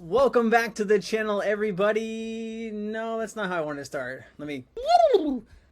Welcome back to the channel, everybody. No, that's not how I want to start.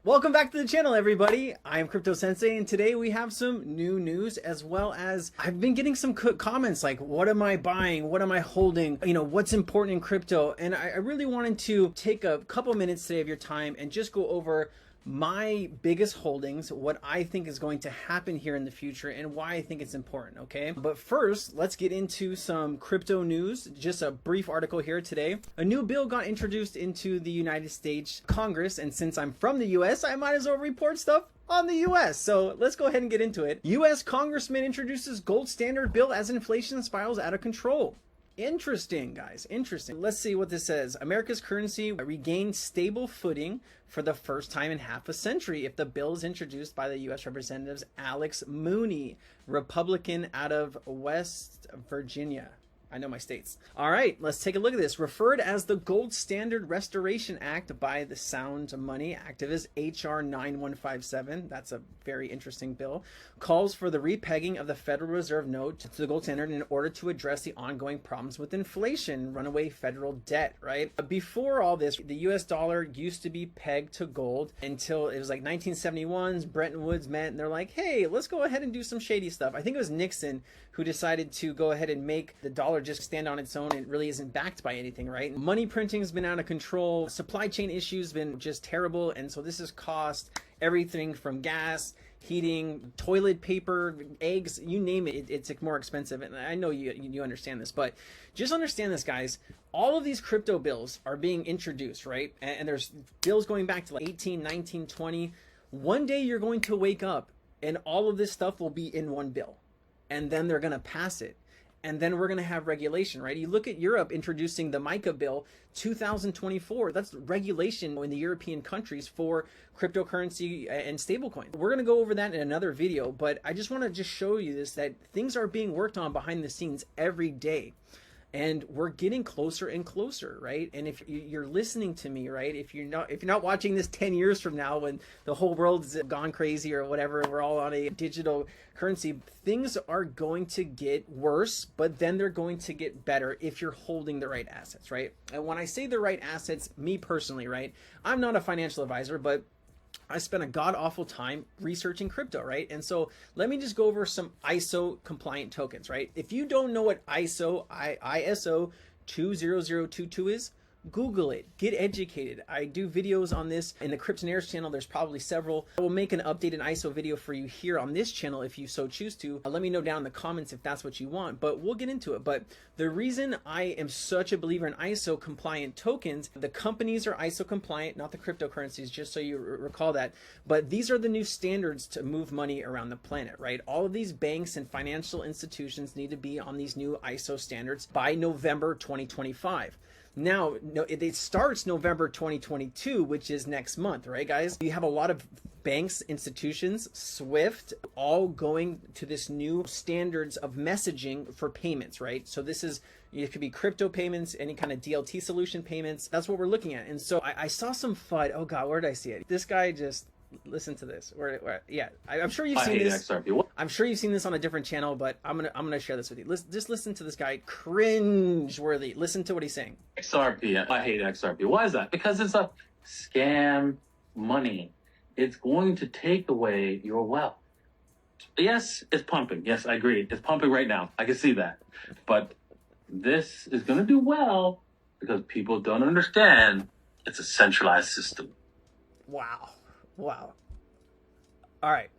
Welcome back to the channel, everybody. I am Crypto Sensei, and today we have some new news, as well as I've been getting some comments like, what am I buying? What am I holding? You know, what's important in crypto? And I really wanted to take a couple minutes today of your time and just go over my biggest holdings, what I think is going to happen here in the future, and why I think it's important, okay? But first, let's get into some crypto news. Just a brief article here today. A new bill got introduced into the United States Congress, and since I'm from the US, I might as well report stuff on the US. So let's go ahead and get into it. US Congressman introduces gold standard bill as inflation spirals out of control. Interesting, guys. Interesting. Let's see what this says. America's currency regained stable footing for the first time in half a century if the bill is introduced by the U.S. Representatives Alex Mooney, Republican out of West Virginia. I know my states. All right, let's take a look at this. Referred as the Gold Standard Restoration Act by the Sound Money activist HR 9157. That's a very interesting bill. Calls for the repegging of the Federal Reserve note to the gold standard in order to address the ongoing problems with inflation, runaway federal debt, right? Before all this, the US dollar used to be pegged to gold until it was like 1971's Bretton Woods met, and they're like, hey, let's go ahead and do some shady stuff. I think it was Nixon who decided to go ahead and make the dollar just stand on its own. It really isn't backed by anything, right? Money printing has been out of control. Supply chain issues been just terrible. And so this has cost everything from gas, heating, toilet paper, eggs, you name it, it's more expensive. And I know you understand this, but just understand this, guys. All of these crypto bills are being introduced, right? And there's bills going back to like 18, 19, 20. One day you're going to wake up and all of this stuff will be in one bill. And then they're going to pass it. And then we're going to have regulation, right? You look at Europe introducing the MiCA bill 2024. That's regulation in the European countries for cryptocurrency and stablecoin. We're going to go over that in another video, but I just want to just show you this, that things are being worked on behind the scenes every day. And we're getting closer and closer, right? And if you're listening to me, right? If you're not watching this 10 years from now when the whole world's gone crazy or whatever, and we're all on a digital currency, things are going to get worse, but then they're going to get better if you're holding the right assets, right? And when I say the right assets, me personally, right? I'm not a financial advisor, but I spent a god-awful time researching crypto, right? And so let me just go over some ISO compliant tokens, right? If you don't know what ISO 20022 is, Google it, get educated. I do videos on this in the Cryptonaires channel. There's probably several. I will make an updated ISO video for you here on this channel if you so choose to. Let me know down in the comments if that's what you want, but we'll get into it. But the reason I am such a believer in ISO compliant tokens, the companies are ISO compliant, not the cryptocurrencies, just so you recall that. But these are the new standards to move money around the planet, right? All of these banks and financial institutions need to be on these new ISO standards by November 2025. Now, it starts November 2022, which is next month, right, guys? You have a lot of banks, institutions, SWIFT, all going to this new standards of messaging for payments, right? So this is, it could be crypto payments, any kind of DLT solution payments. That's what we're looking at. And so I saw some FUD. Oh, God, where did I see it? This guy just... Listen to this. Yeah, I'm sure you've seen this. I'm sure you've seen this on a different channel, but I'm gonna share this with you. Just listen to this guy. Cringe worthy. Listen to what he's saying. XRP. I hate XRP. Why is that? Because it's a scam money. It's going to take away your wealth. Yes, it's pumping. Yes, I agree. It's pumping right now. I can see that. But this is going to do well because people don't understand it's a centralized system. Wow. Wow. All right.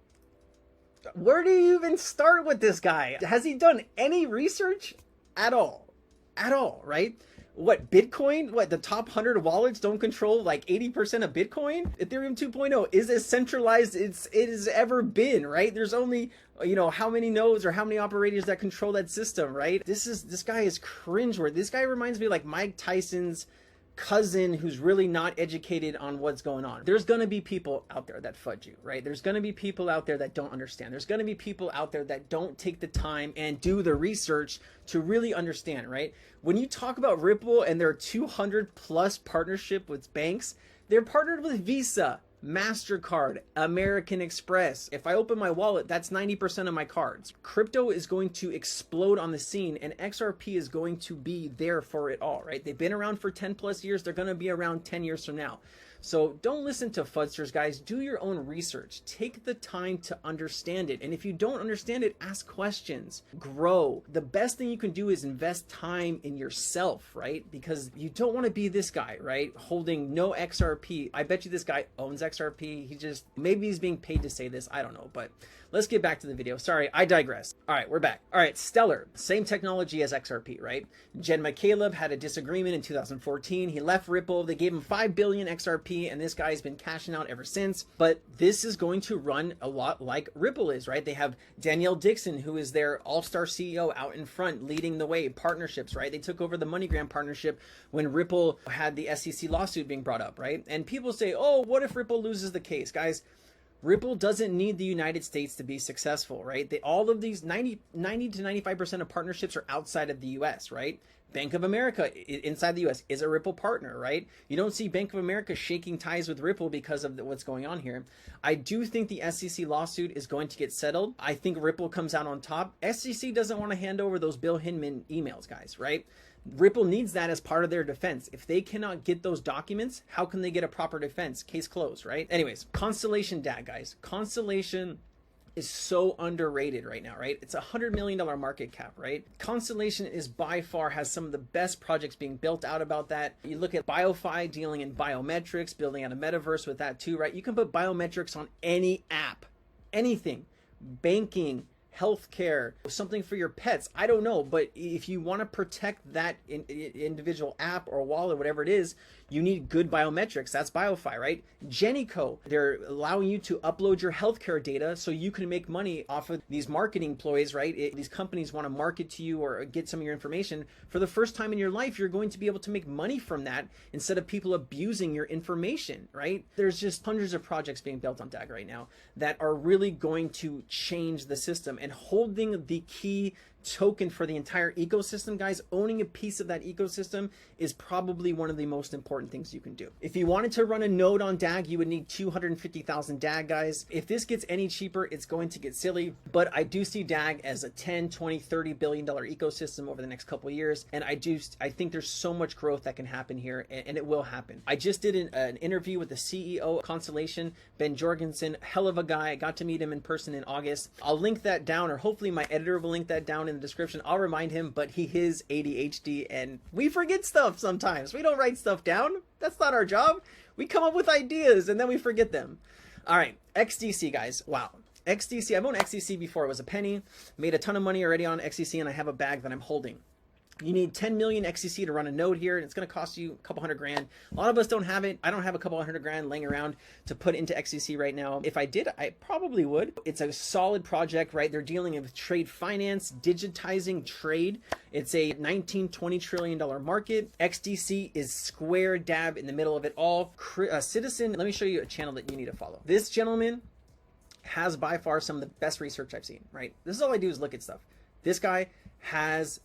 Where do you even start with this guy? Has he done any research at all? At all, right? What, Bitcoin? What, the top 100 wallets don't control like 80% of Bitcoin? Ethereum 2.0 is as centralized as it has ever been, right? There's only, you know, how many nodes or how many operators that control that system, right? This guy is cringeworthy. This guy reminds me of like Mike Tyson's cousin who's really not educated on what's going on. There's going to be people out there that fudge you, right? There's going to be people out there that don't understand. There's going to be people out there that don't take the time and do the research to really understand, right? When you talk about Ripple and their 200 plus partnership with banks, they're partnered with Visa, MasterCard, American Express. If I open my wallet, that's 90% of my cards. Crypto is going to explode on the scene, and XRP is going to be there for it all, right? They've been around for 10 plus years. They're going to be around 10 years from now. So don't listen to fudsters, guys. Do your own research. Take the time to understand it. And if you don't understand it, ask questions. Grow. The best thing you can do is invest time in yourself, right? Because you don't want to be this guy, right? Holding no XRP. I bet you this guy owns XRP. Maybe he's being paid to say this. I don't know, but let's get back to the video. Sorry, I digress. All right, we're back. All right, Stellar, same technology as XRP, right? Jen McCaleb had a disagreement in 2014. He left Ripple. They gave him 5 billion XRP, and this guy's been cashing out ever since. But this is going to run a lot like Ripple is, right? They have Danielle Dixon, who is their all-star CEO, out in front, leading the way, partnerships, right? They took over the MoneyGram partnership when Ripple had the SEC lawsuit being brought up, right? And people say, oh, what if Ripple loses the case? Guys, Ripple doesn't need the United States to be successful, right? All of these 90 to 95% of partnerships are outside of the US, right? Bank of America inside the US is a Ripple partner, right? You don't see Bank of America shaking ties with Ripple because of what's going on here. I do think the SEC lawsuit is going to get settled. I think Ripple comes out on top. SEC doesn't want to hand over those Bill Hinman emails, guys, right? Ripple needs that as part of their defense. If they cannot get those documents, how can they get a proper defense? Case closed, right? Anyways, Constellation DAG, guys. Constellation is so underrated right now, right? It's a $100 million market cap, right? Constellation is by far has some of the best projects being built out about that. You look at BioFi dealing in biometrics, building out a metaverse with that too, right? You can put biometrics on any app, anything, banking, healthcare, something for your pets. I don't know, but if you want to protect that individual app or wallet, whatever it is, you need good biometrics. That's BioFi, right? Genico, they're allowing you to upload your healthcare data so you can make money off of these marketing ploys, right? These companies want to market to you or get some of your information. For the first time in your life, you're going to be able to make money from that instead of people abusing your information, right? There's just hundreds of projects being built on DAG right now that are really going to change the system, and holding the key token for the entire ecosystem, guys, owning a piece of that ecosystem is probably one of the most important things you can do. If you wanted to run a node on DAG, you would need 250,000 DAG, guys. If this gets any cheaper, it's going to get silly, but I do see DAG as a 10, 20, 30 billion dollar ecosystem over the next couple of years, and I think there's so much growth that can happen here, and it will happen. I just did an interview with the CEO of Constellation, Ben Jorgensen, hell of a guy. I got to meet him in person in August. I'll link that down, or hopefully my editor will link that down in the description. I'll remind him, but he is ADHD and we forget stuff sometimes. We don't write stuff down. That's not our job. We come up with ideas and then we forget them. All right, XDC, guys. Wow. XDC, I've owned XDC before. It was a penny. Made a ton of money already on XDC, and I have a bag that I'm holding. You need 10 million XCC to run a node here, and it's going to cost you a couple $100,000. A lot of us don't have it. I don't have a couple $100,000 laying around to put into XCC right now. If I did, I probably would. It's a solid project, right? They're dealing with trade finance, digitizing trade. It's a $19-20 trillion market. XDC is square dab in the middle of it all. Citizen, let me show you a channel that you need to follow. This gentleman has by far some of the best research I've seen, right? This is all I do is look at stuff. This guy has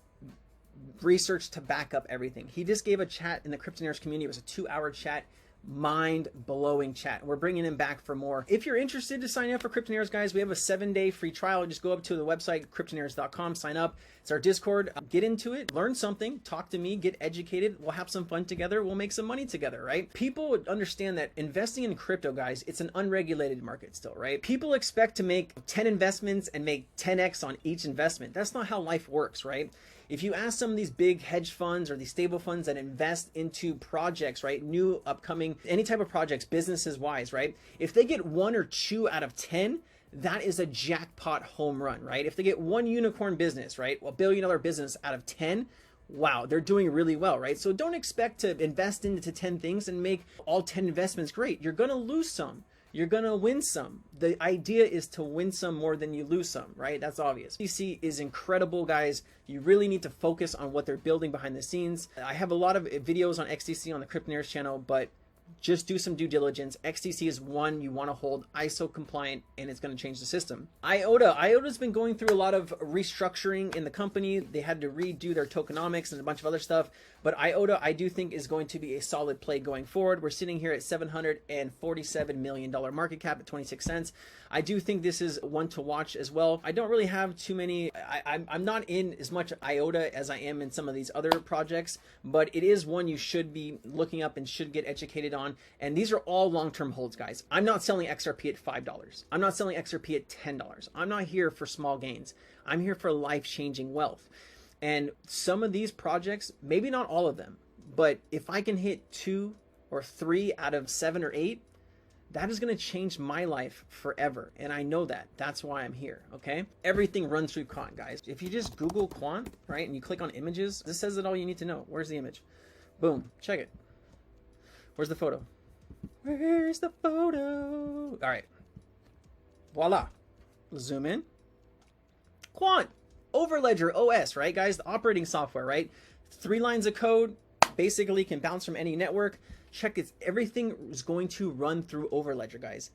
research to back up everything. He just gave a chat in the Cryptonaires community. It was a 2-hour chat, mind-blowing chat. We're bringing him back for more. If you're interested to sign up for Cryptonaires, guys, we have a 7-day free trial. Just go up to the website, cryptonaires.com, sign up. It's our Discord. Get into it, learn something, talk to me, get educated. We'll have some fun together. We'll make some money together, right? People would understand that investing in crypto, guys, it's an unregulated market still, right? People expect to make 10 investments and make 10x on each investment. That's not how life works, right? If you ask some of these big hedge funds or these stable funds that invest into projects, right, new upcoming, any type of projects, businesses wise, right, if they get 1 or 2 out of 10, that is a jackpot home run, right? If they get one unicorn business, right, a $1 billion business out of 10, wow, they're doing really well, right? So don't expect to invest into 10 things and make all 10 investments great. You're going to lose some. You're going to win some. The idea is to win some more than you lose some, right? That's obvious. XDC is incredible, guys. You really need to focus on what they're building behind the scenes. I have a lot of videos on XDC on the Cryptonaires channel, but just do some due diligence. XTC is one you want to hold, ISO compliant, and it's going to change the system. IOTA's been going through a lot of restructuring in the company. They had to redo their tokenomics and a bunch of other stuff. But IOTA, I do think, is going to be a solid play going forward. We're sitting here at $747 million market cap at 26 cents. I do think this is one to watch as well. I don't really have too many. I'm not in as much IOTA as I am in some of these other projects, but it is one you should be looking up and should get educated on. And these are all long-term holds, guys. I'm not selling XRP at $5. I'm not selling XRP at $10. I'm not here for small gains. I'm here for life-changing wealth. And some of these projects, maybe not all of them, but if I can hit 2 or 3 out of 7 or 8, that is going to change my life forever. And I know that. That's why I'm here, okay? Everything runs through Quant, guys. If you just Google Quant, right, and you click on images, this says it all you need to know. Where's the image? Boom. Check it. Where's the photo? Where's the photo? All right. Voila. Zoom in. Quant. Overledger OS, right, guys? The operating software, right? 3 lines of code, basically can bounce from any network. Check it. Everything is going to run through Overledger, guys.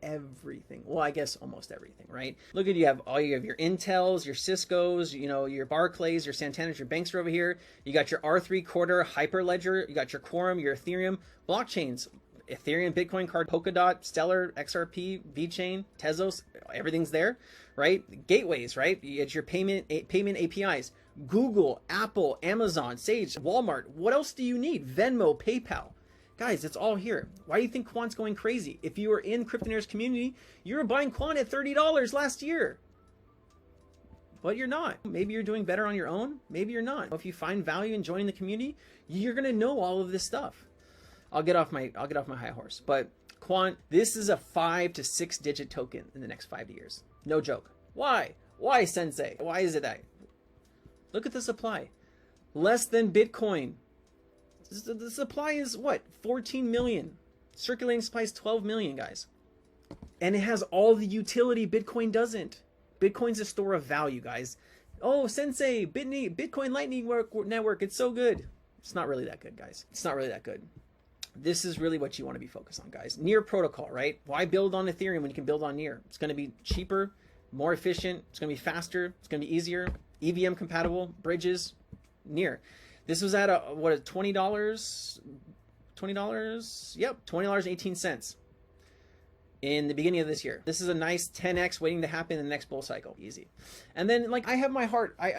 Everything. Well, I guess almost everything, right? Look at you have your Intels, your Ciscos, you know, your Barclays, your Santanas, your banks are over here. You got your R3 Quarter Hyperledger, you got your Quorum, your Ethereum, blockchains, Ethereum, Bitcoin Card, Polkadot, Stellar, XRP, VeChain, Tezos, everything's there, right? Gateways, right? It's your payment APIs. Google, Apple, Amazon, Sage, Walmart. What else do you need? Venmo, PayPal. Guys, it's all here. Why do you think Quant's going crazy? If you were in Cryptonaires community, you were buying Quant at $30 last year. But you're not. Maybe you're doing better on your own. Maybe you're not. If you find value in joining the community, you're going to know all of this stuff. I'll get off my high horse. But Quant, this is a 5 to 6 digit token in the next 5 years. No joke. Why? Why, Sensei? Why is it that? Look at the supply. Less than Bitcoin. The supply is what? 14 million. Circulating supply is 12 million, guys. And it has all the utility Bitcoin doesn't. Bitcoin's a store of value, guys. Oh, Sensei, Bitcoin Lightning Network, it's so good. It's not really that good, guys. It's not really that good. This is really what you want to be focused on, guys. Near protocol, right? Why build on Ethereum when you can build on Near? It's going to be cheaper, more efficient. It's going to be faster. It's going to be easier. EVM compatible, bridges, Near. This was at $20? $20? Yep, $20.18 in the beginning of this year. This is a nice 10x waiting to happen in the next bull cycle. Easy. And then, like, I have my heart. I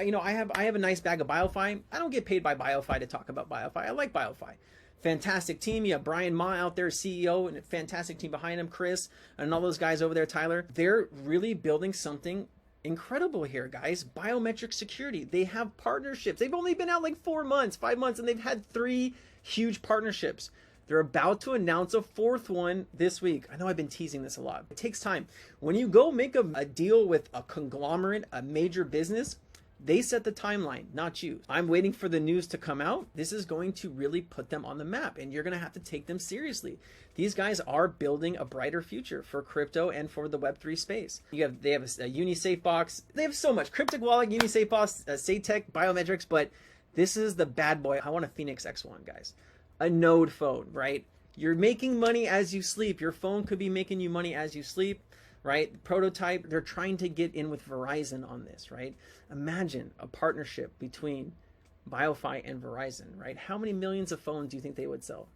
have a nice bag of BioFi. I don't get paid by BioFi to talk about BioFi. I like BioFi. Fantastic team. You have Brian Ma out there, CEO, and a fantastic team behind him, Chris, and all those guys over there, Tyler. They're really building something incredible here, guys. Biometric security. They have partnerships. They've only been out like 4 months, 5 months, and they've had 3 huge partnerships. They're about to announce a 4th one this week. I know I've been teasing this a lot. It takes time. When you go make a deal with a conglomerate, a major business, they set the timeline, not you. I'm waiting for the news to come out. This is going to really put them on the map, and you're going to have to take them seriously. These guys are building a brighter future for crypto and for the Web3 space. They have a Unisafe box. They have so much. Cryptic Wallet, Unisafe box, Satec, Biometrics, but this is the bad boy. I want a Phoenix X1, guys. A node phone, right? You're making money as you sleep. Your phone could be making you money as you sleep. Right? The prototype, they're trying to get in with Verizon on this, right? Imagine a partnership between BioFi and Verizon, right? How many millions of phones do you think they would sell?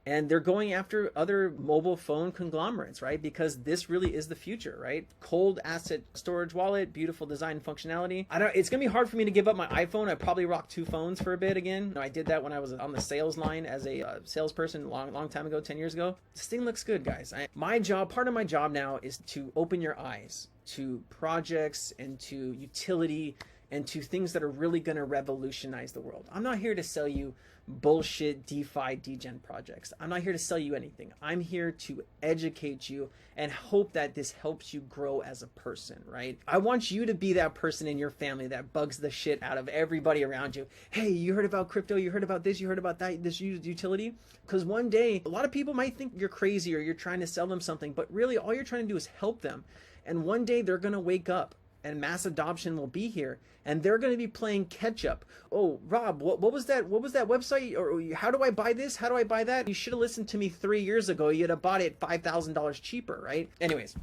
And they're going after other mobile phone conglomerates, right? Because this really is the future, right? Cold asset storage wallet, beautiful design and functionality. It's gonna be hard for me to give up my iPhone. I probably rock 2 phones for a bit again. I did that when I was on the sales line as a salesperson long time ago, 10 years ago. This thing looks good, guys. Part of my job now is to open your eyes to projects and to utility and to things that are really gonna revolutionize the world. I'm not here to sell you bullshit DeFi degen projects. I'm not here to sell you anything. I'm here to educate you and hope that this helps you grow as a person, right? I want you to be that person in your family that bugs the shit out of everybody around you. Hey, you heard about crypto? You heard about this? You heard about that? This utility? Because one day, a lot of people might think you're crazy or you're trying to sell them something, but really all you're trying to do is help them. And one day they're going to wake up and mass adoption will be here, and they're going to be playing catch up. Oh, Rob, what was that website, or how do I buy this, how do I buy that? You should have listened to me 3 years ago. You'd have bought it $5,000 cheaper, right? Anyways,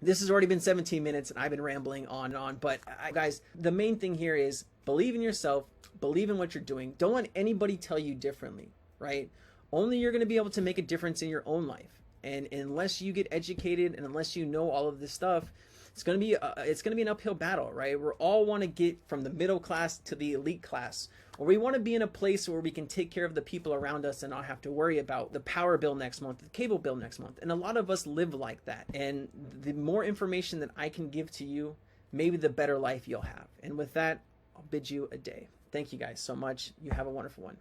this has already been 17 minutes and I've been rambling on and on, but guys, the main thing here is believe in yourself, believe in what you're doing. Don't let anybody tell you differently, right? Only you're going to be able to make a difference in your own life. And unless you get educated and unless you know all of this stuff, it's going to be an uphill battle, right? We all want to get from the middle class to the elite class, or we want to be in a place where we can take care of the people around us and not have to worry about the power bill next month, the cable bill next month. And a lot of us live like that. And the more information that I can give to you, maybe the better life you'll have. And with that, I'll bid you a day. Thank you guys so much. You have a wonderful one.